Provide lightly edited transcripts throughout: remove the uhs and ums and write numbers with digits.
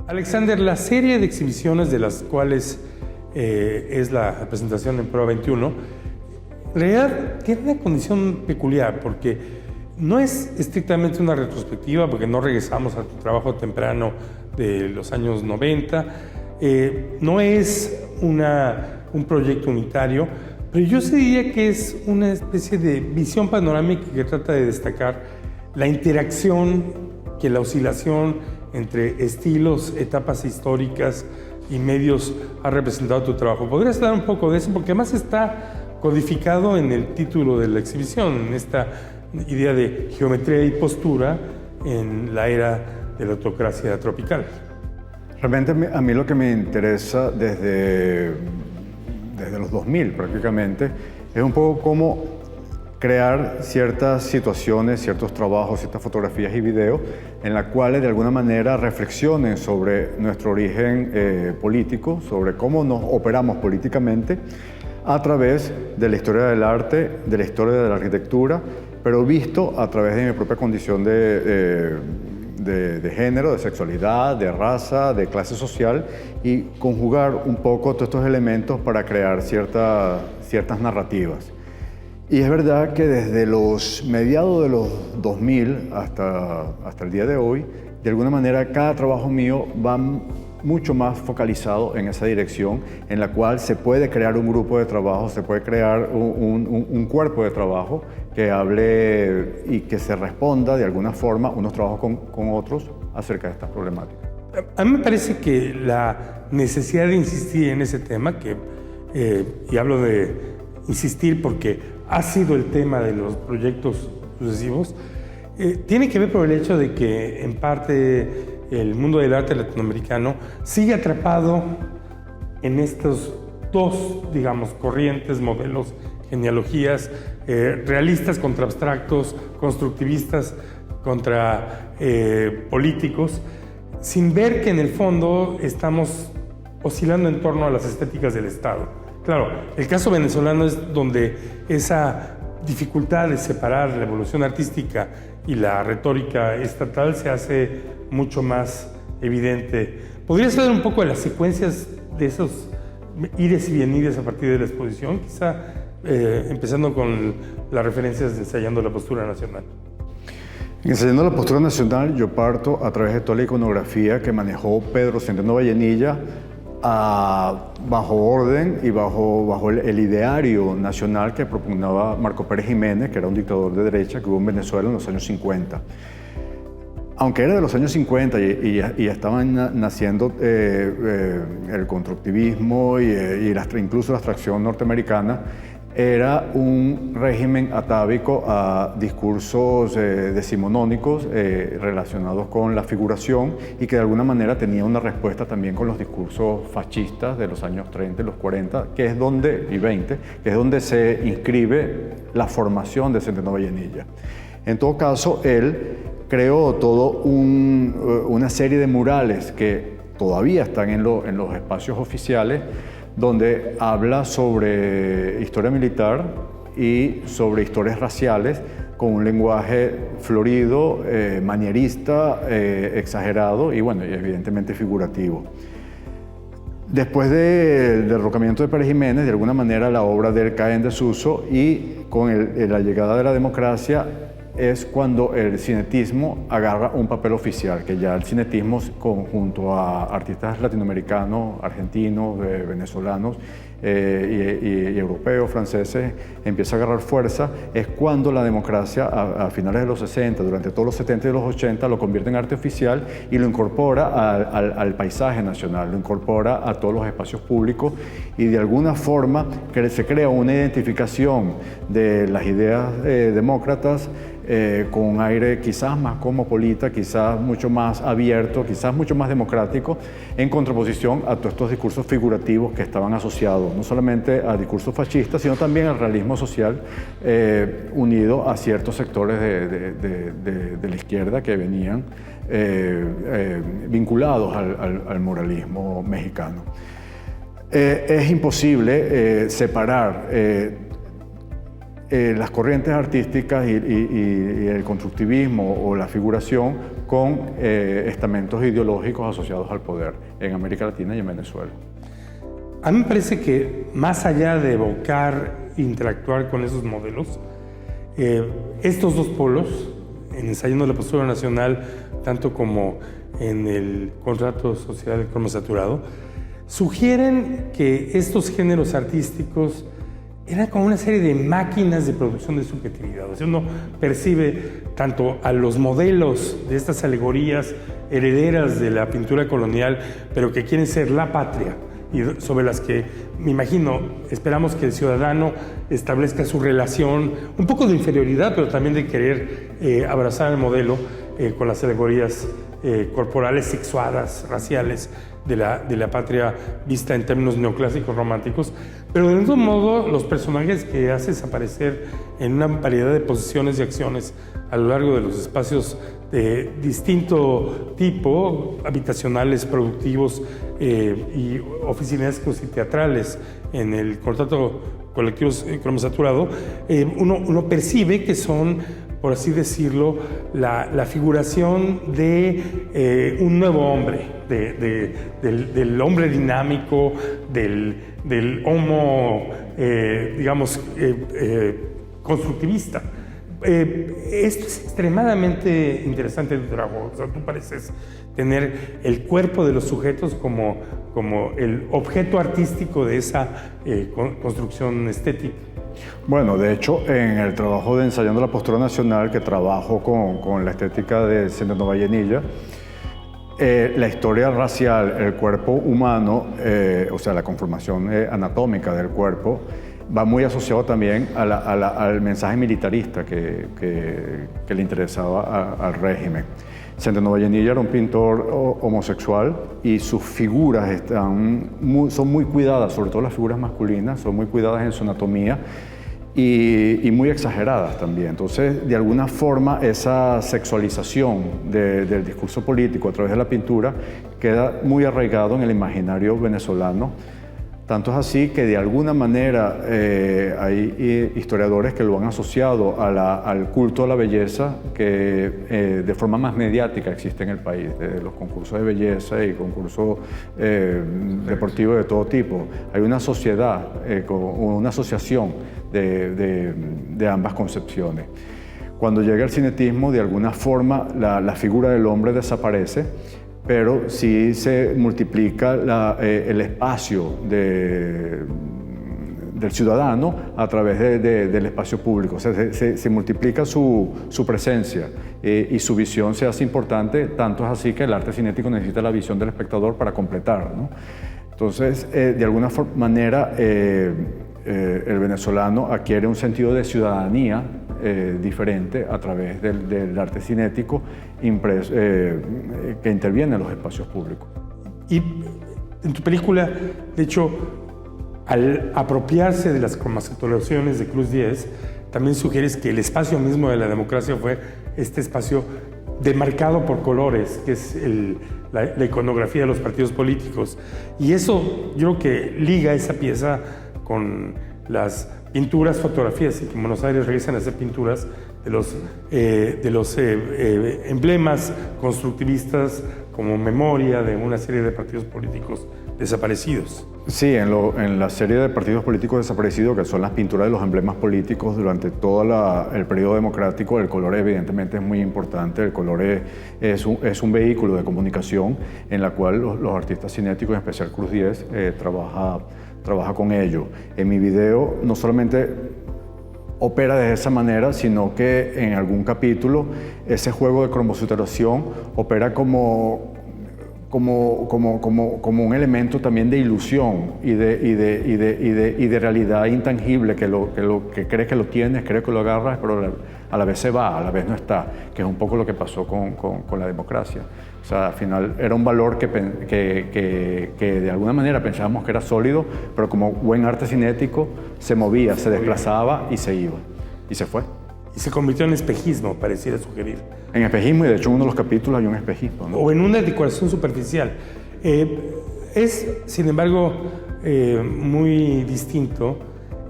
Alexander, la serie de exhibiciones de las cuales es la presentación en Proa 21, en realidad tiene una condición peculiar porque no es estrictamente una retrospectiva, porque no regresamos a tu trabajo temprano de los años 90, no es un proyecto unitario, pero yo sí diría que es una especie de visión panorámica que trata de destacar la interacción, que la oscilación entre estilos, etapas históricas y medios ha representado tu trabajo. ¿Podrías hablar un poco de eso? Porque además está codificado en el título de la exhibición, en esta idea de geometría y postura en la era de la autocracia tropical. Realmente a mí lo que me interesa desde los 2000 prácticamente es un poco cómo crear ciertas situaciones, ciertos trabajos, ciertas fotografías y videos en las cuales de alguna manera reflexionen sobre nuestro origen político, sobre cómo nos operamos políticamente a través de la historia del arte, de la historia de la arquitectura, pero visto a través de mi propia condición de género, de sexualidad, de raza, de clase social y conjugar un poco todos estos elementos para crear ciertas narrativas. Y es verdad que desde los mediados de los 2000 hasta el día de hoy, de alguna manera cada trabajo mío va mucho más focalizado en esa dirección, en la cual se puede crear un grupo de trabajo, se puede crear un cuerpo de trabajo que hable y que se responda de alguna forma unos trabajos con otros acerca de estas problemáticas. A mí me parece que la necesidad de insistir en ese tema, y hablo de insistir porque ha sido el tema de los proyectos sucesivos, tiene que ver por el hecho de que en parte el mundo del arte latinoamericano sigue atrapado en estos dos, digamos, corrientes, modelos, genealogías, realistas contra abstractos, constructivistas contra políticos, sin ver que en el fondo estamos oscilando en torno a las estéticas del Estado. Claro, el caso venezolano es donde esa dificultad de separar la evolución artística y la retórica estatal se hace mucho más evidente. ¿Podrías hablar un poco de las secuencias de esos ires y venires a partir de la exposición? Quizá empezando con las referencias de Ensayando la Postura Nacional. Ensayando la Postura Nacional, yo parto a través de toda la iconografía que manejó Pedro Centeno Vallenilla bajo orden y bajo el ideario nacional que propugnaba Marco Pérez Jiménez, que era un dictador de derecha que hubo en Venezuela en los años 50. Aunque era de los años 50 y ya estaban naciendo el constructivismo y incluso la abstracción norteamericana, era un régimen atávico a discursos decimonónicos relacionados con la figuración y que de alguna manera tenía una respuesta también con los discursos fascistas de los años 30 y los 40, y 20, que es donde se inscribe la formación de Centeno Vallenilla. En todo caso, él creó una serie de murales que todavía están en los espacios oficiales, donde habla sobre historia militar y sobre historias raciales con un lenguaje florido, manierista, exagerado y, bueno, evidentemente figurativo. Después del derrocamiento de Pérez Jiménez, de alguna manera la obra de él cae en desuso y con la llegada de la democracia es cuando el cinetismo agarra un papel oficial, que ya el cinetismo junto a artistas latinoamericanos, argentinos, venezolanos y europeos, franceses, empieza a agarrar fuerza. Es cuando la democracia a finales de los 60, durante todos los 70 y los 80, lo convierte en arte oficial y lo incorpora al paisaje nacional, lo incorpora a todos los espacios públicos y de alguna forma se crea una identificación de las ideas demócratas con un aire quizás más cosmopolita, quizás mucho más abierto, quizás mucho más democrático, en contraposición a todos estos discursos figurativos que estaban asociados no solamente a discursos fascistas, sino también al realismo social unido a ciertos sectores de la izquierda que venían vinculados al muralismo mexicano. Es imposible separar las corrientes artísticas y el constructivismo o la figuración con estamentos ideológicos asociados al poder en América Latina y en Venezuela. A mí me parece que más allá de evocar e interactuar con esos modelos, estos dos polos, en Ensayando la Postura Nacional, tanto como en el Contrato Social Cromosaturado, sugieren que estos géneros artísticos eran como una serie de máquinas de producción de subjetividad. O sea, uno percibe tanto a los modelos de estas alegorías herederas de la pintura colonial, pero que quieren ser la patria, y sobre las que, me imagino, esperamos que el ciudadano establezca su relación, un poco de inferioridad, pero también de querer abrazar el modelo con las alegorías corporales, sexuadas, raciales, de la patria vista en términos neoclásicos románticos, pero de otro modo los personajes que haces aparecer en una variedad de posiciones y acciones a lo largo de los espacios de distinto tipo, habitacionales, productivos y oficinescos y teatrales en el contrato colectivo cromosaturado, uno percibe que son, por así decirlo, la figuración de un nuevo hombre, del hombre dinámico, del homo, digamos, constructivista. Esto es extremadamente interesante en tu trabajo. O sea, tú pareces tener el cuerpo de los sujetos como el objeto artístico de esa construcción estética. Bueno, de hecho, en el trabajo de Ensayando la Postura Nacional, que trabajo con la estética de Centeno Vallenilla, la historia racial, el cuerpo humano, o sea, la conformación anatómica del cuerpo, va muy asociado también al mensaje militarista que le interesaba al régimen. Centeno Vallenilla era un pintor homosexual y sus figuras son muy cuidadas, sobre todo las figuras masculinas, son muy cuidadas en su anatomía y muy exageradas también. Entonces, de alguna forma, esa sexualización del discurso político a través de la pintura queda muy arraigado en el imaginario venezolano. Tanto es así que de alguna manera hay historiadores que lo han asociado al culto a la belleza que de forma más mediática existe en el país, de los concursos de belleza y concursos deportivos de todo tipo. Hay una sociedad, una asociación de ambas concepciones. Cuando llega el cinetismo, de alguna forma la figura del hombre desaparece, pero sí se multiplica el espacio del ciudadano a través del espacio público. O sea, se multiplica su presencia y su visión se hace importante, tanto es así que el arte cinético necesita la visión del espectador para completar, ¿no? Entonces, de alguna manera, el venezolano adquiere un sentido de ciudadanía diferente a través del arte cinético que interviene en los espacios públicos. Y en tu película, de hecho, al apropiarse de las cromasaturaciones de Cruz Diez, también sugieres que el espacio mismo de la democracia fue este espacio demarcado por colores, que es la iconografía de los partidos políticos. Y eso yo creo que liga esa pieza con las pinturas, fotografías, y que en Buenos Aires regresan a hacer pinturas de los emblemas constructivistas como memoria de una serie de partidos políticos desaparecidos. Sí, en la serie de partidos políticos desaparecidos, que son las pinturas de los emblemas políticos durante todo el periodo democrático, el color evidentemente es muy importante. El color es un vehículo de comunicación en la cual los artistas cinéticos, en especial Cruz Diez, trabaja con ello. En mi video no solamente opera de esa manera, sino que en algún capítulo ese juego de cromosaturación opera como un elemento también de ilusión y de realidad intangible, que crees que lo tienes, crees que lo agarras, pero a la vez se va, a la vez no está, que es un poco lo que pasó con la democracia. O sea, al final era un valor que de alguna manera pensábamos que era sólido, pero como buen arte cinético se movía, se desplazaba y se iba, y se fue. Y se convirtió en espejismo, pareciera sugerir. En espejismo, y de hecho en uno de los capítulos hay un espejismo, ¿no? O en una decoración superficial. Es, sin embargo, muy distinto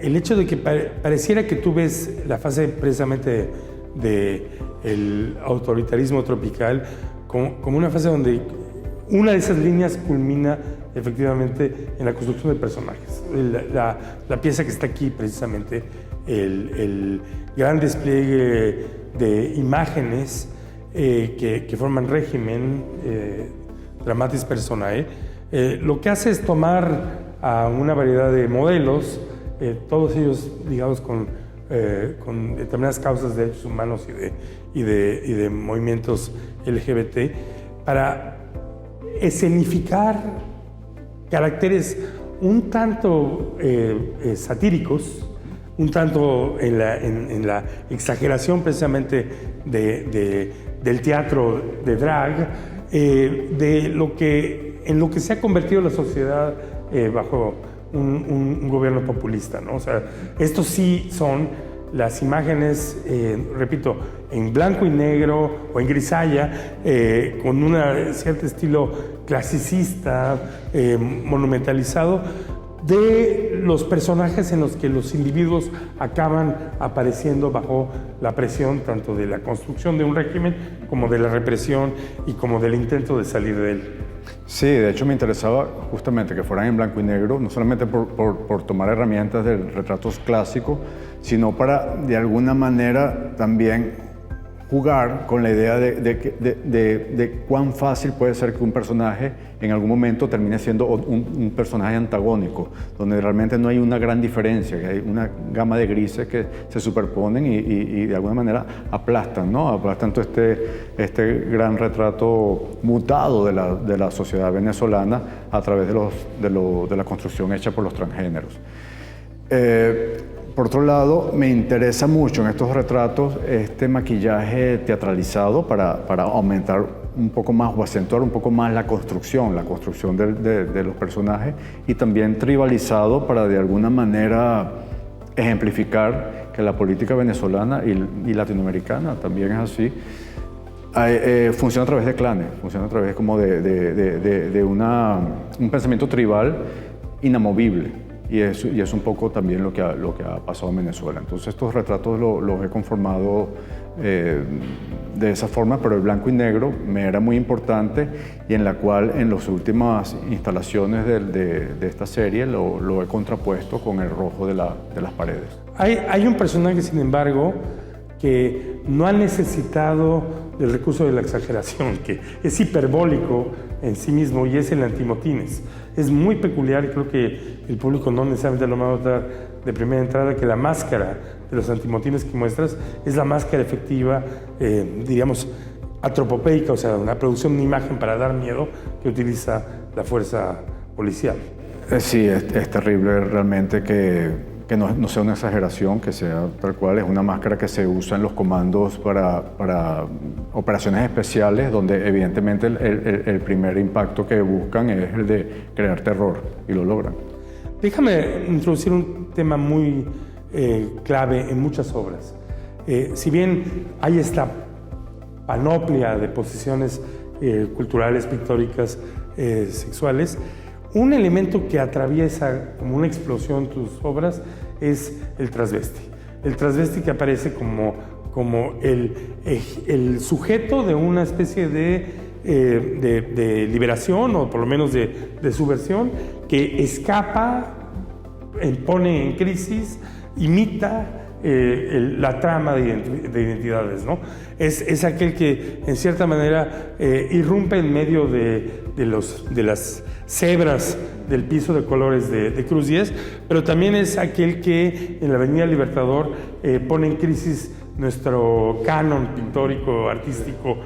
el hecho de que pareciera que tú ves la fase precisamente del autoritarismo tropical como una fase donde una de esas líneas culmina efectivamente en la construcción de personajes. La pieza que está aquí precisamente, el gran despliegue de imágenes que forman régimen, dramatis personae, lo que hace es tomar a una variedad de modelos, todos ellos ligados con determinadas causas de derechos humanos y de movimientos LGBT, para escenificar caracteres un tanto satíricos, un tanto en la exageración precisamente del teatro de drag, en lo que se ha convertido la sociedad bajo un gobierno populista, ¿no? O sea, estos sí son las imágenes, repito, en blanco y negro o en grisalla, con un cierto estilo clasicista, monumentalizado, de los personajes en los que los individuos acaban apareciendo bajo la presión tanto de la construcción de un régimen como de la represión y como del intento de salir de él. Sí, de hecho me interesaba justamente que fueran en blanco y negro, no solamente por tomar herramientas de retratos clásicos, sino para de alguna manera también jugar con la idea de cuán fácil puede ser que un personaje en algún momento termine siendo un personaje antagónico, donde realmente no hay una gran diferencia, que hay una gama de grises que se superponen y de alguna manera aplastan, ¿no? Aplastan todo este gran retrato mutado de la sociedad venezolana a través de la construcción hecha por los transgéneros. Por otro lado, me interesa mucho en estos retratos este maquillaje teatralizado para aumentar un poco más o acentuar un poco más la construcción de los personajes, y también tribalizado para de alguna manera ejemplificar que la política venezolana y latinoamericana también es así. Funciona a través de clanes, funciona a través como de un pensamiento tribal inamovible. Y es un poco también lo que ha pasado en Venezuela. Entonces estos retratos los he conformado de esa forma, pero el blanco y negro me era muy importante, y en la cual en las últimas instalaciones de esta serie lo he contrapuesto con el rojo de las paredes. Hay un personaje, sin embargo, que no ha necesitado del recurso de la exageración, que es hiperbólico en sí mismo, y es el antimotines. Es muy peculiar, y creo que el público no necesariamente lo va a notar de primera entrada, que la máscara de los antimotines que muestras es la máscara efectiva, diríamos, antropopeica, o sea, una producción de imagen para dar miedo que utiliza la fuerza policial. Sí, es terrible realmente que no sea una exageración, que sea tal cual. Es una máscara que se usa en los comandos para operaciones especiales, donde evidentemente el primer impacto que buscan es el de crear terror, y lo logran. Déjame introducir un tema muy clave en muchas obras. Si bien hay esta panoplia de posiciones culturales, pictóricas, sexuales, un elemento que atraviesa como una explosión tus obras es el transvesti. El transvesti que aparece como el sujeto de una especie de liberación, o por lo menos de subversión, que escapa, pone en crisis, imita la trama de identidades, ¿no? Es aquel que en cierta manera irrumpe en medio de las cebras del piso de colores de Cruz 10, pero también es aquel que en la Avenida Libertador pone en crisis nuestro canon pictórico, artístico,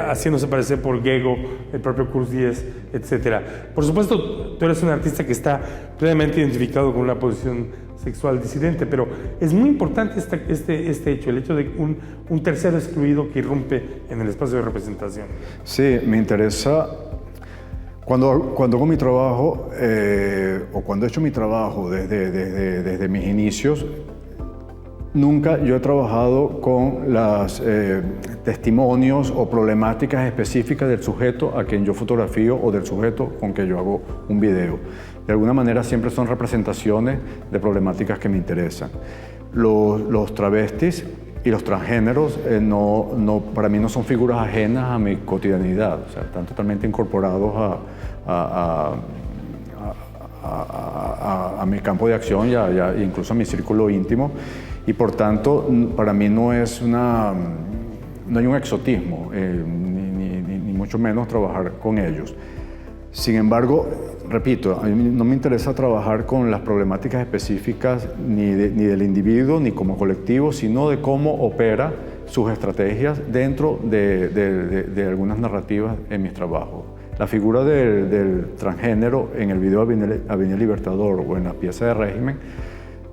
haciéndose parecer por Gego, el propio Cruz 10, etc. Por supuesto, tú eres un artista que está plenamente identificado con una posición sexual disidente, pero es muy importante este hecho, el hecho de un tercero excluido que irrumpe en el espacio de representación. Sí, me interesa. Cuando hago mi trabajo, o cuando he hecho mi trabajo desde mis inicios, nunca yo he trabajado con los testimonios o problemáticas específicas del sujeto a quien yo fotografío o del sujeto con que yo hago un video. de alguna manera siempre son representaciones de problemáticas que me interesan. Los travestis y los transgéneros para mí no son figuras ajenas a mi cotidianidad, o sea, están totalmente incorporados a mi campo de acción y incluso a mi círculo íntimo, y por tanto para mí no hay un exotismo, ni mucho menos trabajar con ellos. Sin embargo, repito, a mí no me interesa trabajar con las problemáticas específicas ni del individuo ni como colectivo, sino de cómo opera sus estrategias dentro de algunas narrativas en mis trabajos. La figura del transgénero en el video Avenida Libertador o en la pieza de Régimen,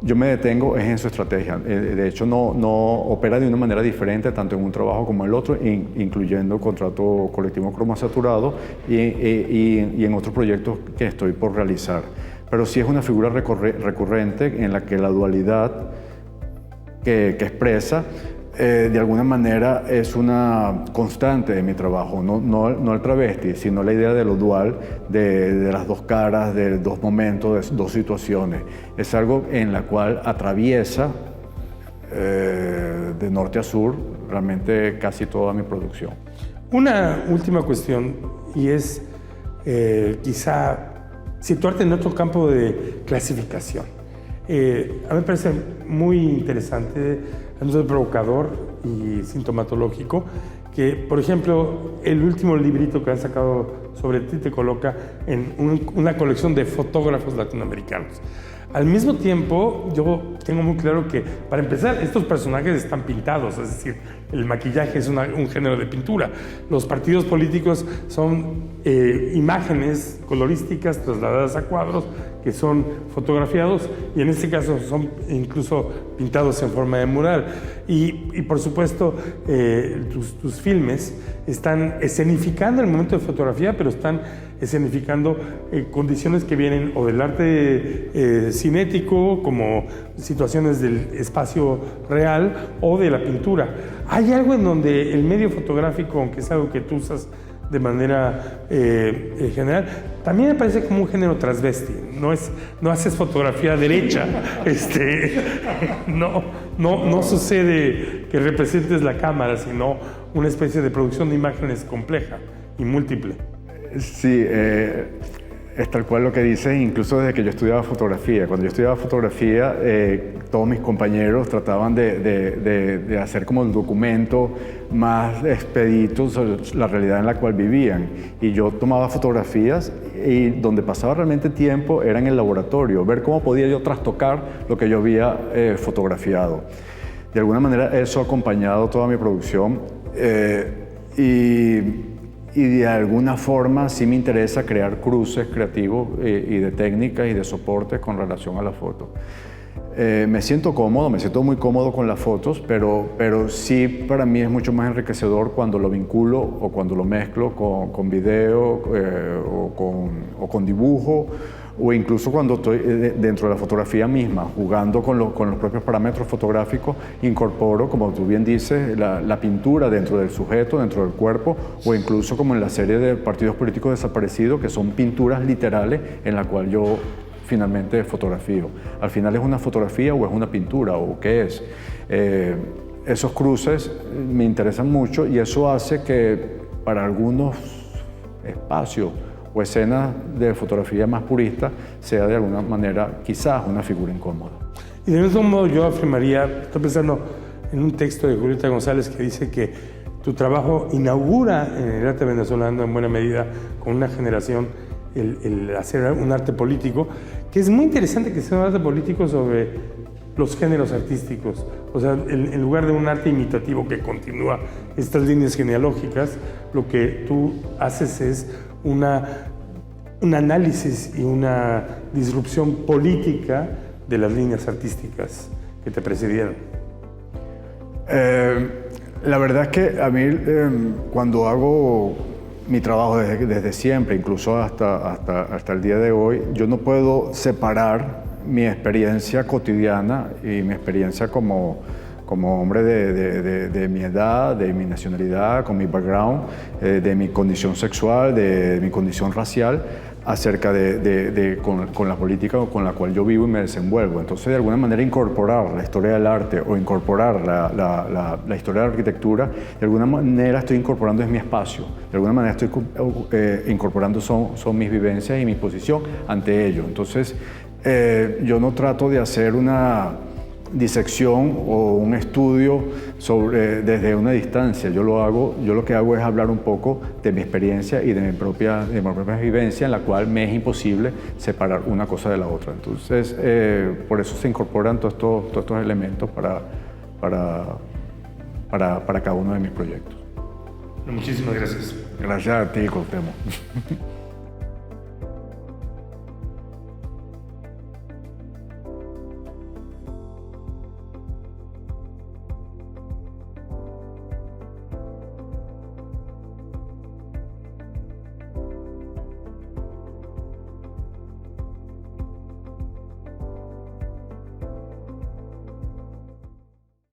yo me detengo en su estrategia. De hecho, no opera de una manera diferente tanto en un trabajo como en el otro, incluyendo contrato colectivo cromosaturado y en otros proyectos que estoy por realizar. Pero sí es una figura recurrente en la que la dualidad que expresa de alguna manera es una constante de mi trabajo, no el travesti, sino la idea de lo dual, de las dos caras, de dos momentos, de dos situaciones. Es algo en la cual atraviesa de norte a sur realmente casi toda mi producción. Una última cuestión, y es quizá situarte en otro campo de clasificación. A mí me parece muy interesante, muy provocador y sintomatológico que, por ejemplo, el último librito que han sacado sobre ti te coloca en una colección de fotógrafos latinoamericanos. Al mismo tiempo, yo tengo muy claro que, para empezar, estos personajes están pintados, es decir, el maquillaje es un género de pintura. Los partidos políticos son imágenes colorísticas trasladadas a cuadros que son fotografiados y en este caso son incluso pintados en forma de mural. Y por supuesto, tus filmes están escenificando el momento de fotografía, pero están escenificando condiciones que vienen o del arte cinético, como situaciones del espacio real, o de la pintura. Hay algo en donde el medio fotográfico, aunque es algo que tú usas de manera general, también me parece como un género transvesti. No haces fotografía derecha, no sucede que representes la cámara, sino una especie de producción de imágenes compleja y múltiple. Sí, es tal cual lo que dices, incluso desde que yo estudiaba fotografía. Cuando yo estudiaba fotografía, todos mis compañeros trataban de hacer como el documento más expedito sobre la realidad en la cual vivían. Y yo tomaba fotografías y donde pasaba realmente tiempo era en el laboratorio, ver cómo podía yo trastocar lo que yo había fotografiado. De alguna manera eso ha acompañado toda mi producción y de alguna forma sí me interesa crear cruces creativos y de técnicas y de soportes con relación a la foto. Me siento muy cómodo con las fotos, pero sí para mí es mucho más enriquecedor cuando lo vinculo o cuando lo mezclo con video o con dibujo, o incluso cuando estoy dentro de la fotografía misma, jugando con los propios parámetros fotográficos, incorporo, como tú bien dices, la pintura dentro del sujeto, dentro del cuerpo, o incluso como en la serie de Partidos Políticos Desaparecidos, que son pinturas literales en la cual yo finalmente fotografío. Al final, ¿es una fotografía o es una pintura o qué es? Esos cruces me interesan mucho y eso hace que para algunos espacios o escenas de fotografía más purista sea de alguna manera quizás una figura incómoda. Y de mismo modo yo afirmaría, estoy pensando en un texto de Julieta González que dice que tu trabajo inaugura en el arte venezolano en buena medida con una generación el hacer un arte político, que es muy interesante que sea un arte político sobre los géneros artísticos. O sea, en lugar de un arte imitativo que continúa estas líneas genealógicas, lo que tú haces es un análisis y una disrupción política de las líneas artísticas que te precedieron. La verdad es que a mí cuando hago mi trabajo desde siempre, incluso hasta el día de hoy, yo no puedo separar mi experiencia cotidiana y mi experiencia como hombre de mi edad, de mi nacionalidad, con mi background, de mi condición sexual, de mi condición racial, acerca con la política con la cual yo vivo y me desenvuelvo. Entonces, de alguna manera, incorporar la historia del arte o incorporar la historia de la arquitectura, de alguna manera estoy incorporando es mi espacio, de alguna manera estoy incorporando son mis vivencias y mi posición ante ello. Entonces, yo no trato de hacer una disección o un estudio desde una distancia. Yo lo que hago es hablar un poco de mi experiencia y de mi propia vivencia, en la cual me es imposible separar una cosa de la otra. Entonces, por eso se incorporan todos estos elementos para cada uno de mis proyectos. Muchísimas gracias. Gracias a ti, Cuauhtémoc.